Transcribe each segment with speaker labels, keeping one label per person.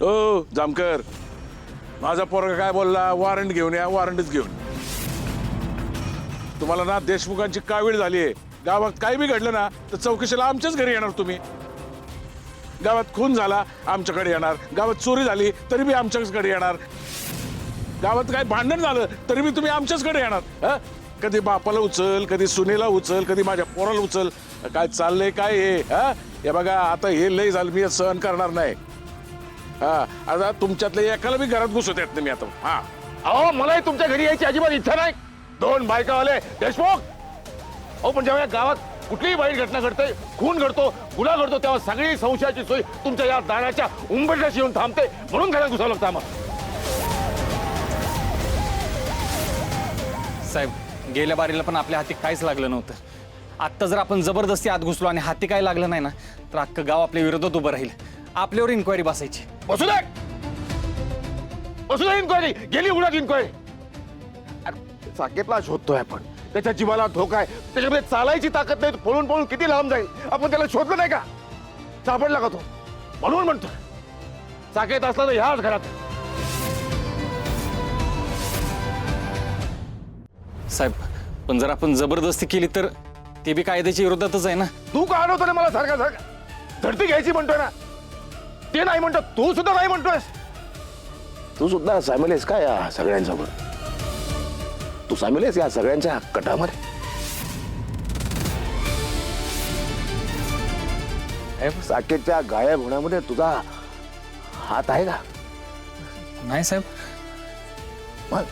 Speaker 1: ओ जामकर, माझा पोरगा काय बोलला? वॉरंट घेऊन या, वॉरंटच घेऊन. तुम्हाला ना देशमुखांची कावीळ झालीये. गावात काही बी घडलं ना तर चौकशीला आमच्याच घरी येणार तुम्ही. गावात खून झाला आमच्याकडे येणार, गावात चोरी झाली तरी बी आमच्याचकडे येणार, गावात काय भांडण झालं तरी बी तुम्ही आमच्याचकडे येणार. कधी बापाला उचल, कधी सुनेला उचल, कधी माझ्या पोराला उचल. काय चाललंय काय हे बघा, आता हे लय झालं, मी सहन करणार नाही. आता तुमच्यातल्या एकाला बी घरात घुसत येत नाही मी आता.
Speaker 2: अहो मलाही तुमच्या घरी यायची अजिबात इच्छा नाही. 2 बायका आले देशमुख. अहो पण जेव्हा गावात कुठलीही वाईट घटना घडते, खून घडतो, गुन्हा घडतो, तेव्हा सगळी संशयाची सोय तुमच्या या दाराच्या उंबरठ्याशी येऊन थांबते. म्हणून घरात घुसावं लागतं आम्हाला.
Speaker 3: साहेब, गेल्या बारीला पण आपल्या हाती काहीच लागलं नव्हतं. आत्ता जर आपण जबरदस्ती आत घुसलो आणि हाती काय लागलं नाही ना, तर अख्खं गाव आपल्या विरोधात उभं राहील. आपल्यावर इन्क्वायरी बसायची.
Speaker 2: बसू दे, बसू दे इन्क्वायरी. गेली उघड्यात इन्क्वायरी. साकेतला शोधतोय आपण, त्याच्या जीवाला धोका आहे, त्याच्यामध्ये चालायची ताकद नाही, पळून पळून किती लांब जाईल. आपण त्याला शोधलं नाही का? सापडला का तो? म्हणून म्हणतोय साकेत असला तर ह्याच घरात.
Speaker 3: साहेब, पण जर आपण जबरदस्ती केली तर ते बी कायद्याच्या विरोधातच आहे ना.
Speaker 2: तू का आणवतो ना मला सारखा सारखा? धडती घ्यायची म्हणतोय ना, ते नाही म्हणतो, तू सुद्धा नाही म्हणतोयस. तू सुद्धा सामील आहेस का या सगळ्यांसोबत? तू सामील आहेस या सगळ्यांच्या कटामध्ये? साकेतच्या गायब होण्यामध्ये तुझा हात आहे का?
Speaker 3: नाही साहेब.
Speaker 2: मग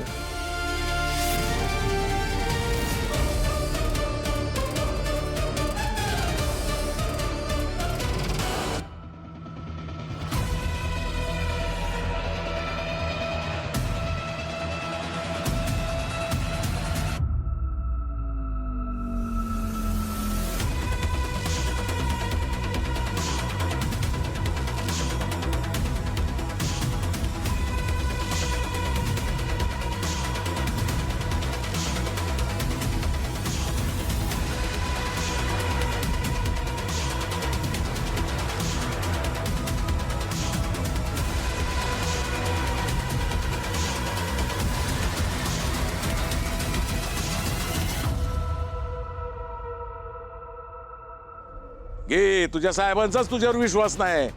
Speaker 1: घे, तुझ्या साहेबांचाच तुझ्यावर विश्वास नाही.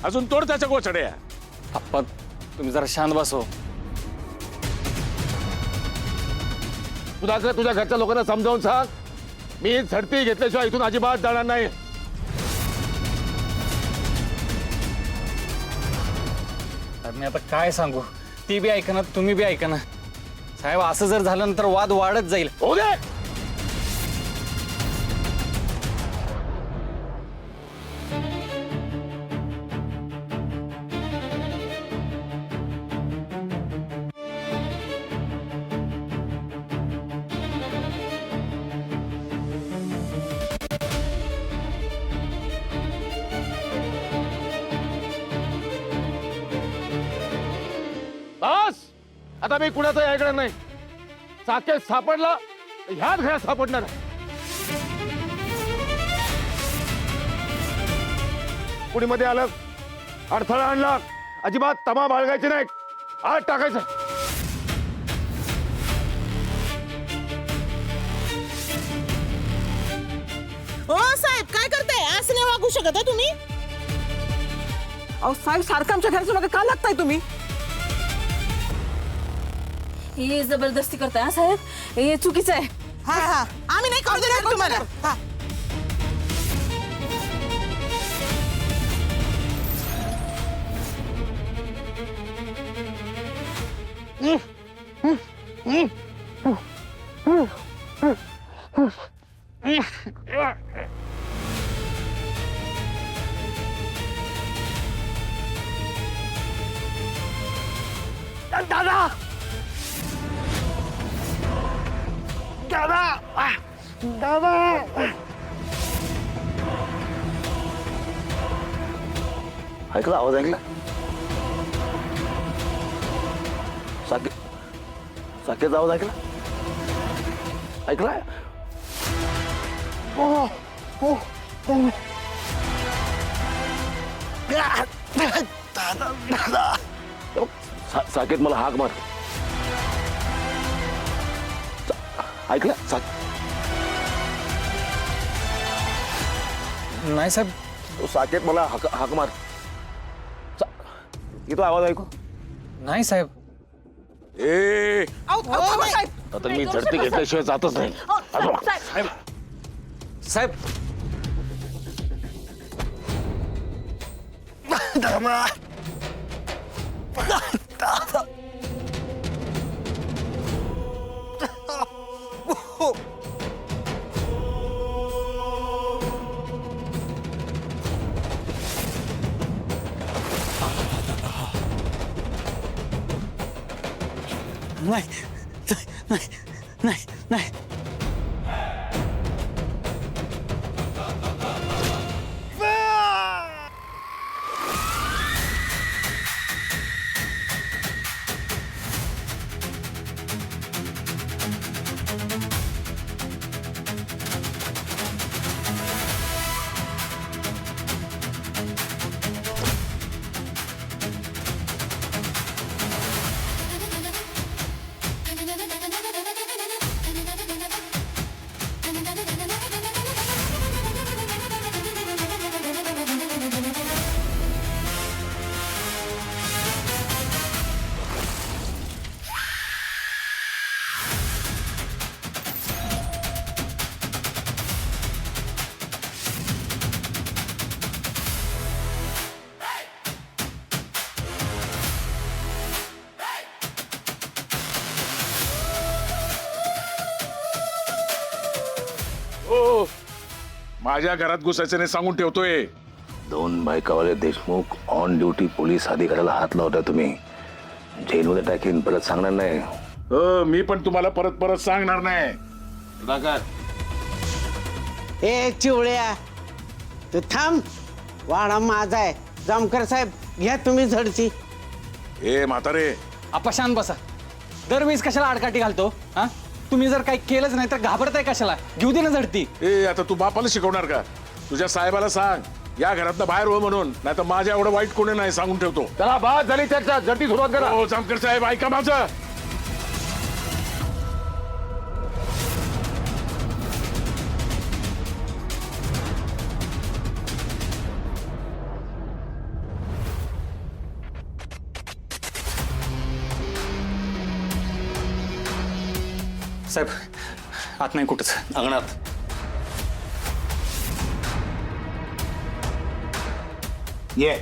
Speaker 1: अजून तोड त्याच्या गोचड्या.
Speaker 3: आप्पा, तुम्ही जरा शांत बसव.
Speaker 2: तुझ्या घरच्या लोकांना समजावून सांग, मी झडती घेतल्याशिवाय इथून अजिबात जाणार नाही.
Speaker 3: साहेब, मी आता काय सांगू? ती बी ऐका ना, तुम्ही बी ऐका ना. साहेब, असं जर झालं ना तर वाद वाढत जाईल.
Speaker 2: होऊ दे. बस, आता मी कुणाचं ऐकणार नाही. साकेत सापडला तर ह्याच घरात सापडणार. कुणी मध्ये आलं, अडथळा आणला, अजिबात तमा बाळगायचे नाही, आत टाकायचं.
Speaker 4: हो साहेब, काय करताय? असं नाही वागू शकत आहे तुम्ही.
Speaker 5: अहो साहेब, सारखं आमच्या घराच्या मागे का लागताय तुम्ही?
Speaker 6: हे जबरदस्ती करताय हा साहेब, हे चुकीचं आहे.
Speaker 4: हा हा, आम्ही नाही करू देणार तुम्हाला. हा.
Speaker 2: दादा, दादा, दादा. ऐकला आवाज? ऐकला? साकेत आवाज ऐकला? ऐकला? ओ ओ ओ. साकेत मला हाक मार. ऐकलं
Speaker 3: नाही साहेब.
Speaker 2: साकेत मला हाक मार. येतो आवाज ऐकू.
Speaker 3: नाही साहेब.
Speaker 1: ए
Speaker 5: थांबा, साहेब.
Speaker 2: आता मी झडती घेतल्याशिवाय जातच नाही.
Speaker 5: साहेब.
Speaker 3: साहेब नाही नाही नाही नाही.
Speaker 1: ओ माझ्या घरात घुसायचं नाही सांगून ठेवतोय.
Speaker 2: 2 बायकावाले देशमुख ऑन ड्युटी पोलीस अधिकाऱ्याला हात लावता तुम्ही. जेलमध्ये टाकीन, परत सांगणार नाही.
Speaker 1: मी पण तुम्हाला परत परत सांगणार नाही.
Speaker 7: ए चिवळ्या तू थांब. वाडा माझा आहे. जामकर साहेब घ्या तुम्ही झडती.
Speaker 1: ए म्हातारे
Speaker 3: आपा शांत बसा. दरवेळेस कशाला आडकाठी घालतो हा? तुम्ही जर काही केलंच नाही तर घाबरताय कशाला? घेऊ दे ना झडती.
Speaker 1: ए आता तू बापाला शिकवणार का? तुझ्या साहेबाला सांग या घरातनं बाहेर हो म्हणून, नाही तर माझ्या एवढं वाईट कोणी नाही सांगून ठेवतो.
Speaker 2: त्याला बाद झाली त्याच्या झडती सुरुवात करा.
Speaker 1: हो जामकर साहेब ऐका माझं.
Speaker 3: साहेब आत नाही कुठंच.
Speaker 2: अंगणात
Speaker 8: ये